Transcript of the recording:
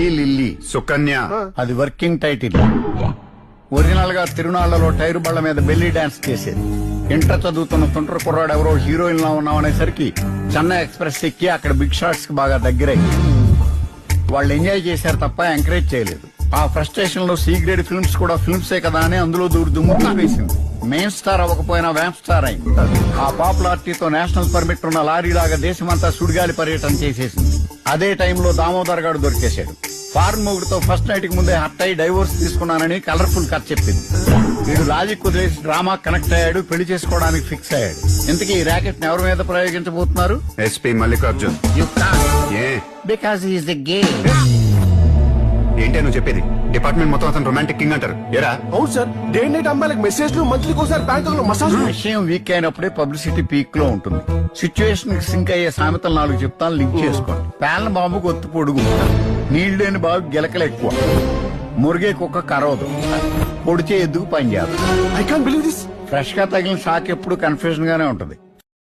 The lily. Sukanya. అది working title. Original గా తిరునాళ్లలో tyre బళ్ల మీద బెల్లీ డాన్స్ చేసేది. ఇంటర్ చదువుతున్న తుంటర కుర్రాడు ఎవరో హీరోయిన్ లా ఉన్నామనేసరికి చెన్నై ఎక్స్ప్రెస్ ఎక్కి అక్కడ బిగ్ షాట్స్ కి బాగా దగ్గరయ్యి వాళ్ళు ఎంజాయ్ చేశారు తప్ప ఎంకరేజ్ చేయలేదు. ఆ ఫ్రస్ట్రేషన్ లో సి గ్రేడ్ ఫిల్మ్స్ కూడా ఫిల్మ్సే కదా అని అందులో దుమ్ము వేసింది. మెయిన్ స్టార్ అవ్వకపోయినా వ్యాంప్ స్టార్ అయింది. ఆ పాపులారిటీతో నేషనల్ పర్మిట్ ఉన్న లారీ లాగా దేశమంతా సుడిగాలి పర్యటన చేసేసింది. అదే టైంలో దామోదర్ గారు దొరికేశాడు. ఫారెన్ మొగుడుతో ఫస్ట్ నైట్ కి ముందే హట్ అయి డైవోర్స్ తీసుకున్నానని కలర్ఫుల్ కథ చెప్పింది. వీడు లాజిక్ కుదిరేసి డ్రామా కనెక్ట్ అయ్యాడు, పెళ్లి చేసుకోవడానికి ఫిక్స్ అయ్యాడు. ఇంతకీ ఈ ర్యాకెట్ ఎవరి మీద ప్రయోగించబోతున్నారు? SP Mallikarjun. Because is the gay. ఏంటే నువ్వు చెప్పేది? డిపార్ట్మెంట్ మొత్తం అతను రొమాంటిక్ కింగ్ అంటారు. ఏరా? అవును సార్, డే నైట్ అమ్మాయిలకు మెసేజ్లు, మంత్లీకి ఒకసారి బ్యాంకులో మసాజ్. విషయం వీక్ అయినప్పుడే పబ్లిసిటీ పీక్ లో ఉంటుంది. సిచ్యువేషన్ కి సింక్ అయ్యే సామెతలు 4 చెప్తాను, లింక్ చేసుకోండి. పేలన బాబుకు ఒత్తు పొడుగు, నీళ్లు లేని బాబు గిలకలు ఎక్కువ, మురిగే కుక్క కరవదు, పొడిచే ఎద్దుకు పని చేయాలి. I can't believe this. Fresh గా తగిలిన షాక్ ఎప్పుడు కన్ఫ్యూజన్ గానే ఉంటది.